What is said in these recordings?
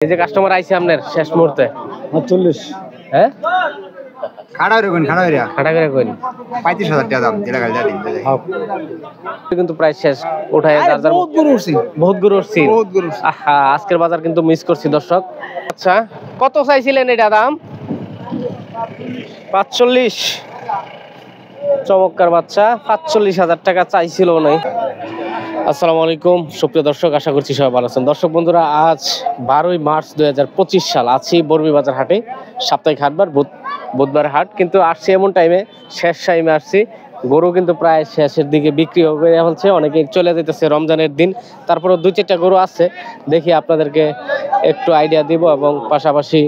এই যে কাস্টমার আইছে আপনার শেষ মুহূর্তে 40 হ্যাঁ খাড়া করে কইন 35,000 টাকা দাম যেটা গাড়ি দিন কিন্তু প্রাইস শেষ উঠায় বহুত গরু উঠছে বহুত গরু আহা আজকের বাজার কিন্তু মিস করছি দর্শক। আচ্ছা কত চাইছিলেন এটা দাম? 45 চমৎকার বাচ্চা 45,000 টাকা চাইছিল না। আসসালামু আলাইকুম সুপ্রিয় দর্শক, আশা করছি সবাই ভালো আছেন। দর্শক বন্ধুরা, আজ 12ই মার্চ 2025 সাল, আছি বর্মি বাজার হাটে। সাপ্তাহিক হাটবার বুধবার হাট, কিন্তু আসছি এমন টাইমে, শেষ টাইমে আসছি। গরু কিন্তু প্রায় শেষের দিকে বিক্রি হয়ে হচ্ছে, অনেকে চলে যেতেছে রমজানের দিন। তারপরে 2-4টা গরু আছে, দেখি আপনাদেরকে একটু আইডিয়া দিব এবং পাশাপাশি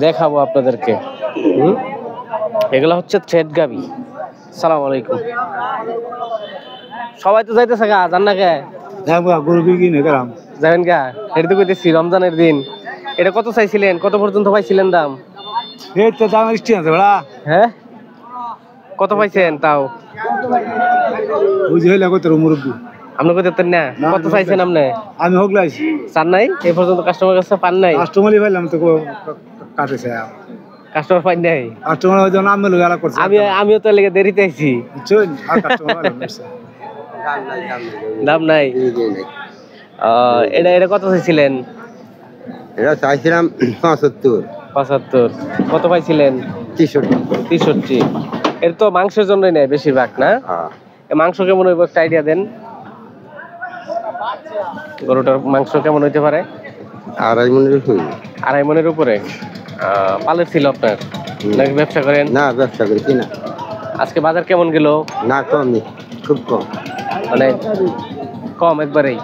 দেখাবো আপনাদেরকে। এগুলো হচ্ছে থ্রেড গাবি। সালাম আলাইকুম। সবাই তো যাইতেছে গা, জান না কে গরু বিক্রি না করাম যাবেন গা? এটা তো কইতেছি রমজানের দিন। এটা কত চাইছিলেন, কত পর্যন্ত পাইছিলেন দাম? এই তো দাম ইষ্টি আছে বড়া। হ্যাঁ কত পাইছেন তাও? বুঝি হইলা কত মুরব্বি আপনি কইতেন না কত চাইছেন আপনি? আমি হগলাইছি চান নাই এই পর্যন্ত, কাস্টমার কাছে পান নাই? কাস্টমারই পাইলাম তো কাটেছে, কাস্টমার পাই নাই। কাস্টমার হয়তো নাম মেলো গেলা করছে। আমিও তো লেগে দেরিতে আইছি। চল আর কাস্টমার দাম নাই। এটা কত চাইছিলেন? এটা চাইছিলাম 75। কত পাইছিলেন? 63। এর তো মাংসের জন্যই নেয় বেশিরভাগ না? মাংস কেমন হইব একটা আইডিয়া দেন। গরুটার মাংস কেমন হইতে পারে? 2.5 মনের উপরে। পালের ছিল আপনার নাকি ব্যবসা করেন? না, ব্যবসা করি কিনা। আজকে বাজার কেমন গেল? না, কম, খুব কম, মানে কম একবারেই।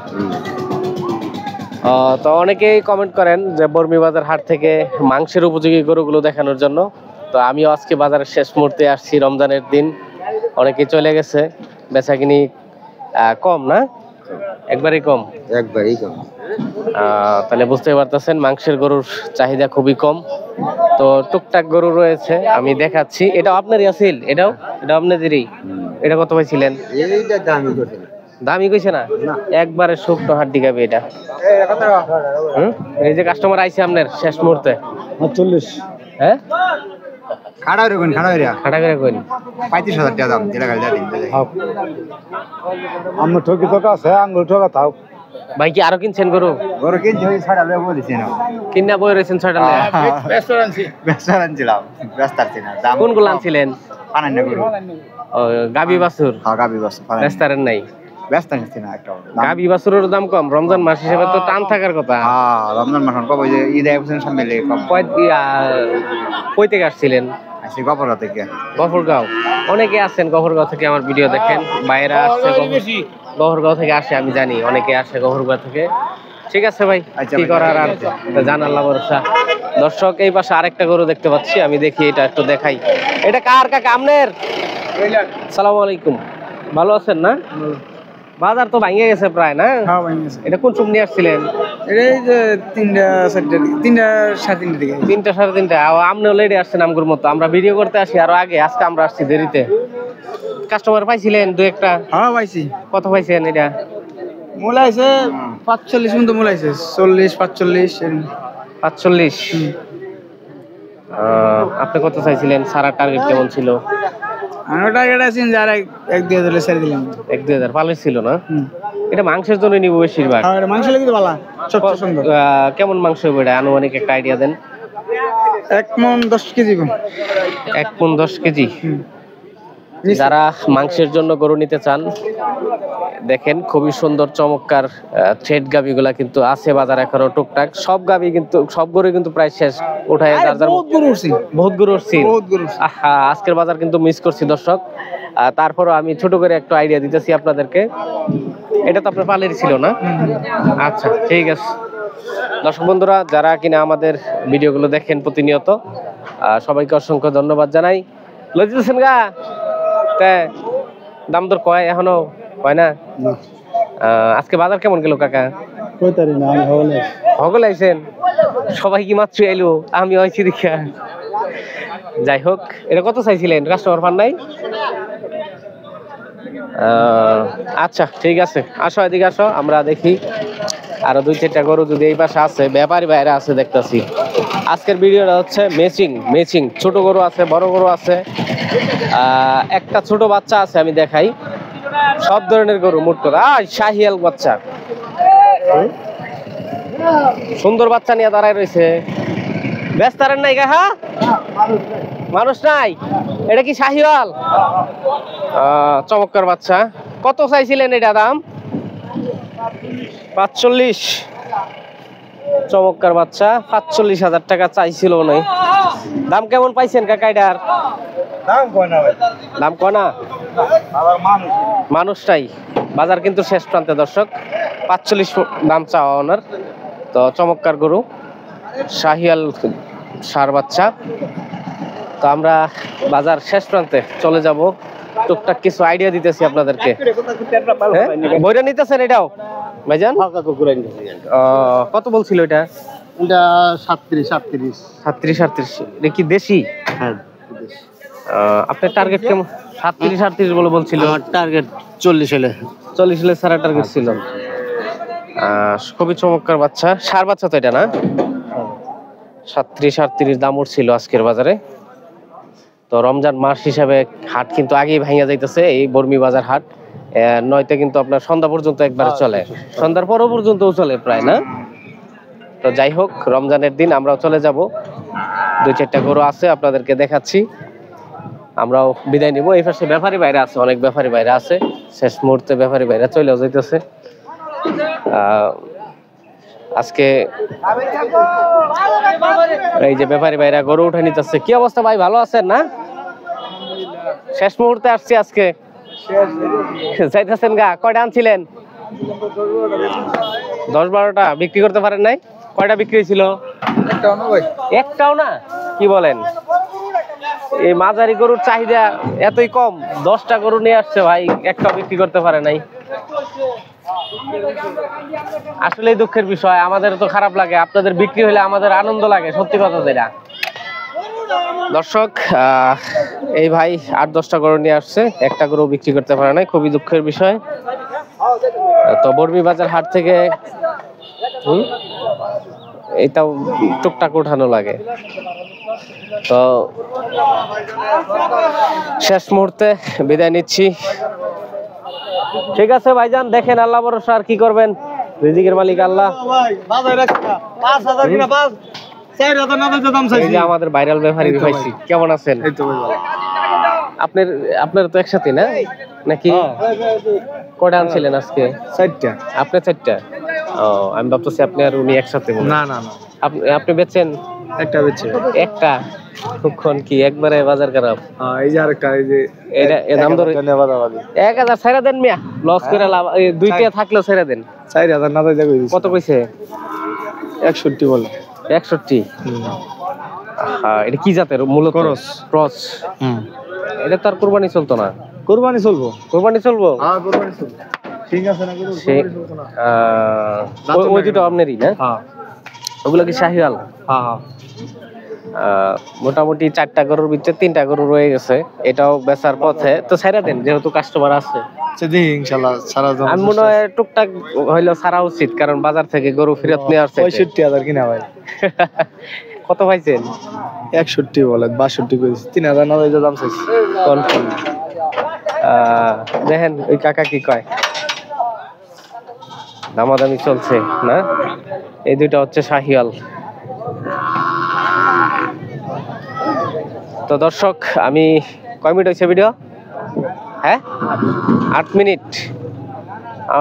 তো অনেকেই কমেন্ট করেন যে বর্মি বাজার হাট থেকে মাংসের উপযোগী গরুগুলো দেখানোর জন্য। তো আমিও আজকে বাজারের শেষ মুহূর্তে আসছি, রমজানের দিন, অনেকেই চলে গেছে, বেচাকিনি কম না? একবারেই কম। তাহলে বুঝতেই পারতেছেন মাংসের গরুর চাহিদা খুবই কম। তো টুকটাক গরু রয়েছে, আমি দেখাচ্ছি। এটা আপনারই আছিল? এটা আপনাদেরই? এটা কত পাইছিলেন? দামি কইছে না, একবারে শুকনো হাড্ডি গাবি এটা। এই যে কাস্টমার আইছে আপনার শেষ মুহূর্তে 40। হ্যাঁ খাড়া করে কইন 35,000 টাকা দাম যেটা গাড়ি দিন। আমরা ঠকি তো আছে, আঙ্গুল ঠকা থাও। ভাই কি আরো কিনছেন গরু? কিনছি, ওই 6টা লয়ে বলেছি না। কিনা বই রয়েছেন 6টা লয়ে? ব্যস্ত আনছিলাম। দাম কোনগুলো আনছিলেন? পানান্না গরু। ও গাবি বাছুর? হ্যাঁ, গাবি বাছুর। ব্যস্তারেন নাই? ব্যস্ত আনছি না একটা। গাবি বাছুরের দাম কম, রমজান মাস হিসেবে তো টান থাকার কথা। হ্যাঁ, রমজান মাস কবে যে ঈদ আইবছেন সামনে কম। কই থেকে আসছিলেন? আসি গফরগাঁও থেকে। গফরগাঁও? অনেকে আসেন গফরগাঁও থেকে, আমার ভিডিও দেখেন, বাইরে আসছে গফরগাঁও থেকে আসে, আমি জানি অনেকে আসে গফরগাঁও থেকে। ঠিক আছে ভাই, কি করার আর জানাল্লাহ ভরসা। দর্শক, এই পাশে আরেকটা গরু দেখতে পাচ্ছি, আমি দেখি এটা একটু দেখাই। এটা কার কাকা? আপনার? সালাম আলাইকুম। ভালো আছেন না? বাজার তো ভাঙে গেছে প্রায় না? এটা কোন সময় নিয়ে আসছিলেন? এই যে 3টা 3:30 দিকে। 3টা 3:30। আপনিও লেটে আসছেন আমগুর মতো। আমরা ভিডিও করতে আসি আরো আগে, আজকে আমরা আসছি দেরিতে। কাস্টমার পাইছিলেন 2-1টা? হ্যাঁ, পাইছি। কত পাইছেন এটা? মূল আইছে 45 পর্যন্ত মূল আইছে, 40-45। আপনি কত চাইছিলেন? সারা টার্গেট কেমন ছিল? আমার টার্গেট আছে যে আর 1-2 ছেড়ে দিলাম। 1-2 পালে ছিল না? এটা মাংসের জন্য নিব বেশিরভাগ। আর মাংস লাগি তো ভালো, সবচেয়ে সুন্দর। কেমন মাংস হবে এটা আনুমানিক একটা আইডিয়া দেন। 1 মণ 10 কেজি। 1 মণ 10 কেজি। যারা মাংসের জন্য গরু নিতে চান, দেখেন খুবই সুন্দর চমৎকার থ্রেড গাবিগুলা কিন্তু আছে বাজার এখনো টুকটাক। সব গাবি কিন্তু, সব গরু কিন্তু প্রায় শেষ উঠায়। বহুত গরু উঠছি। আহা আজকের বাজার কিন্তু মিস করছি দর্শক। তারপরও আমি ছোট করে একটু আইডিয়া দিতেছি আপনাদেরকে। এটা তো আপনার পালের ছিল না? আচ্ছা ঠিক আছে। দর্শক বন্ধুরা, যারা কিনা আমাদের ভিডিওগুলো দেখেন প্রতিনিয়ত, সবাইকে অসংখ্য ধন্যবাদ জানাই। লজিতেছেন গা? দাম দর কয় এখনো হয় না? আজকে বাজার কেমন গেল কাকা? হগল আইছেন? সবাই কি মাত্র এলো? আমি হয়েছি দেখা। যাই হোক, এটা কত চাইছিলেন? কাস্টমার পান নাই? আচ্ছা ঠিক আছে, আসো এদিকে আসো, আমরা দেখি আরো 2-4টা গরু যদি এই পাশে আছে, ব্যাপারী বাইরে আছে দেখতেছি। আজকের ভিডিওটা হচ্ছে ম্যাচিং ছোট গরু আছে, বড় গরু আছে, একটা ছোট বাচ্চা আছে, আমি দেখাই। সব ধরনের গরু মোট কথা। শাহিয়াল বাচ্চা, সুন্দর বাচ্চা নিয়ে দাঁড়ায় রয়েছে। ব্যস্তারেন নাই গা? হ্যাঁ, মানুষ নাই। এটা কি শাহিওয়াল? চমৎকার বাচ্চা। কত চাইছিলেন এটা দাম? 45। চমৎকার বাচ্চা, 45,000 টাকা চাইছিল না। দাম কেমন পাইছেন কাকা এটার? দাম কয় না, মানুষটাই। বাজার কিন্তু শেষ প্রান্তে দর্শক, 45 দাম চাওয়া ওনার। তো চমৎকার গরু, শাহিয়াল ষাঁড় বাচ্চা। তো আমরা বাজার শেষ প্রান্তে চলে যাব, টুকটাক কিছু আইডিয়া দিতেছি আপনাদেরকে। বইটা নিতেছেন এটাও ভাইজান? কত বলছিল এটা? এটা 37-38। 37-38। এটা কি দেশি? হ্যাঁ, আপনার টার্গেট কেমন? 37-38 বলে বলছিল। আমার টার্গেট 40 হলে। 40 হলে সারা টার্গেট ছিল। খুবই চমৎকার বাচ্চা, ষাঁড় বাচ্চা তো এটা না? 37-38 দাম উঠছিল আজকের বাজারে। তো রমজান মাস হিসাবে হাট কিন্তু আগেই ভাঙা যাইতেছে, এই বর্মি বাজার হাট। নয়তো কিন্তু আপনার সন্ধ্যা পর্যন্ত একবার চলে, সন্ধ্যার পর পর্যন্তও চলে প্রায়, না? তো যাই হোক, রমজানের দিন আমরাও চলে যাব। 2-4টা গরু আছে, আপনাদেরকে দেখাচ্ছি। আমরাও বিদায় নিব। এই পাশে ব্যাপারী বাইরে আছে, অনেক ব্যাপারী বাইরে আছে। শেষ মুহূর্তে ব্যাপারী বাইরে চলেও যাইতেছে। আজকে এই যে ব্যাপারী ভাইরা গরু উঠে নিতেছে। কি অবস্থা ভাই, ভালো আছেন না? শেষ মুহূর্তে আসছি আজকে, যাইতেছেন গা? কয়টা আনছিলেন? 10-12টা। বিক্রি করতে পারেন নাই? কয়টা বিক্রি ছিল? একটাও না? কি বলেন? এই মাঝারি গরুর চাহিদা এতই কম, 10টা গরু নিয়ে আসছে ভাই, একটাও বিক্রি করতে পারে নাই। আসলে দুঃখের বিষয়, আমাদের তো খারাপ লাগে, আপনাদের বিক্রি হলে আমাদের আনন্দ লাগে, সত্যি কথা যেটা। দর্শক, এই ভাই 8-10টা গরু নিয়ে আসছে, একটা গরু বিক্রি করতে পারে নাই, খুবই দুঃখের বিষয়। তো বর্মি বাজার হাট থেকে এটাও টুকটাক উঠানো লাগে। তো শেষ মুহূর্তে বিদায় নিচ্ছি। ঠিক আছে ভাইজান, দেখেন, আল্লাহ ভরসা, আর কি করবেন, রিজিকের মালিক আল্লাহ। আমাদের ভাইরাল ব্যাপারী পাইছি। কেমন আছেন? আপনার তো একসাথে না নাকি? কটা আনছিলেন আজকে? 4টা। আপনি 4টা? ও, আমি ভাবতেছি আপনি আর উনি একসাথে। না না না, আপনি বেচছেন? একটা বেচছে। একটা? কখন কি একবারে বাজার খারাপ? এই যে আরেকটা, এই যে এটা এর নাম ধরে 1000 ছেড়ে দেন মিয়া, লস করে লাভ। এই 2টা থাকলেও ছেড়ে দেন। 4000 না যাই কই দিছি। কত কইছে? 61 বলে। 61? এটা কি জাতের? মূলত ক্রস। এটা তো আর কুরবানি চলতো না? কুরবানি চলবো। কুরবানি চলবো? হ্যাঁ, কুরবানি চলবো। ঠিক আছে না? কুরবানি চলবো না। ওই দুটো আপনারই না? হ্যাঁ। ওগুলো কি শাহিওয়াল? হ্যাঁ হ্যাঁ। মোটামুটি 4টা গরুর ভিতরে 3টা গরু রয়ে গেছে, এটাও বেচার পথে। তো ছাইরা দেন, যেহেতু কাস্টমার আছে। ইনশাআল্লাহ ছাড়া দাও। আমি মনে হয় টুকটাক হইলেও ছাড়া উচিত, কারণ বাজার থেকে গরু ফেরত নিয়ে আসছে। 65,000 কিনা ভাই। কত পাইছেন? 61 বলে, 62 কইছি। 3000 না যাইতো দাম চাইছি। কনফার্ম। দেখেন ওই কাকা কি কয়, দামাদামি চলছে না? এই দুইটা হচ্ছে শাহিওয়াল। তো দর্শক, আমি কয় মিনিট হয়েছে ভিডিও? হ্যাঁ, 8 মিনিট।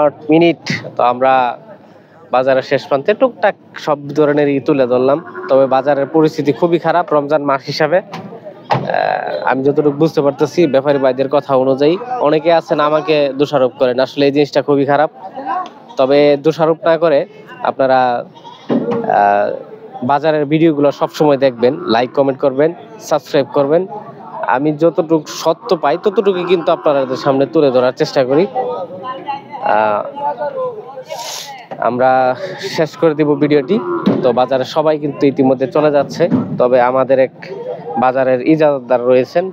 8 মিনিট। তো আমরা বাজারের শেষ প্রান্তে টুকটাক সব ধরনেরই তুলে ধরলাম। তবে বাজারের পরিস্থিতি খুবই খারাপ রমজান মাস হিসাবে। আমি যতটুকু বুঝতে পারতেছি ব্যাপারী ভাইদের কথা অনুযায়ী, অনেকে আছেন আমাকে দোষারোপ করেন, আসলে এই জিনিসটা খুবই খারাপ। তবে দোষারোপ না করে আপনারা বাজারের ভিডিওগুলো সবসময় দেখবেন, লাইক কমেন্ট করবেন, সাবস্ক্রাইব করবেন। আমি যতটুকু সত্য পাই ততটুকু কিন্তু আপনাদের সামনে তুলে ধরার চেষ্টা করি। আমরা শেষ করে দিব ভিডিওটি। তো বাজারে সবাই কিন্তু ইতিমধ্যে চলে যাচ্ছে, তবে আমাদের এক বাজারের ইজাজতদার রয়েছেন।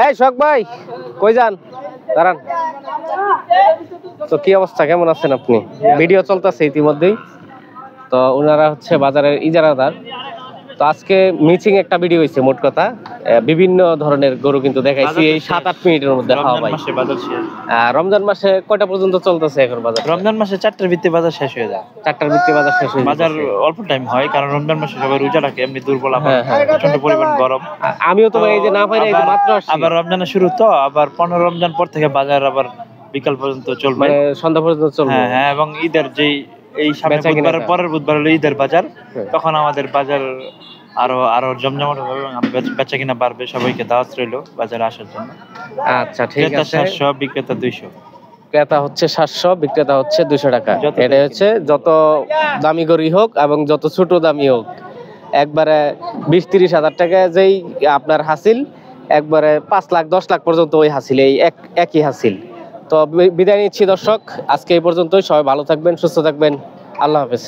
এই শখ ভাই, কই যান? দাঁড়ান। তো কি অবস্থা, কেমন আছেন আপনি? ভিডিও চলতেছে ইতিমধ্যেই। তো ওনারা হচ্ছে বাজারের ইজারাদার। তো আজকে মিচিং একটা ভিডিও হয়েছে, মোট কথা বিভিন্ন ধরনের গরু কিন্তু দেখাইছি এই 7-8 মিনিটের মধ্যে। হ্যাঁ ভাই, রমজান মাসে কয়টা পর্যন্ত চলতেছে এখন বাজার? রমজান মাসে 4টার ভিত্তি বাজার শেষ হয়ে যায়। 4টার ভিত্তি বাজার শেষ হয়ে বাজার অল্প টাইম হয়, কারণ রমজান মাসে সবাই রোজা রাখে, এমনি দুর্বল, আবার প্রচন্ড পরিমাণ গরম। আমিও তো ভাই এই যে না পাই, এই যে মাত্র আসছি। আবার রমজানের শুরু তো, আবার 15 রমজান পর থেকে বাজার আবার বিকাল পর্যন্ত চলবে, মানে সন্ধ্যা পর্যন্ত চলবে। হ্যাঁ, এবং ঈদের যেই এই সামনে বুধবারের পরের বুধবার হলো ঈদের বাজার, তখন আমাদের বাজার আরো জমজমাট হবে এবং বেচা কিনা বাড়বে। সবাইকে দাওয়াত রইলো বাজারে আসার জন্য। আচ্ছা ঠিক আছে। 700, বিক্রেতা 200। ক্রেতা হচ্ছে 700, বিক্রেতা হচ্ছে 200 টাকা। এটা হচ্ছে যত দামি গরুই হোক এবং যত ছোট দামি হোক, একবারে 20-30 হাজার টাকা যেই আপনার হাসিল, একবারে 5 লাখ 10 লাখ পর্যন্ত ওই হাসিল, এই একই হাসিল। তো বিদায় নিচ্ছি দর্শক, আজকে এই পর্যন্তই। সবাই ভালো থাকবেন, সুস্থ থাকবেন, আল্লাহ হাফেজ।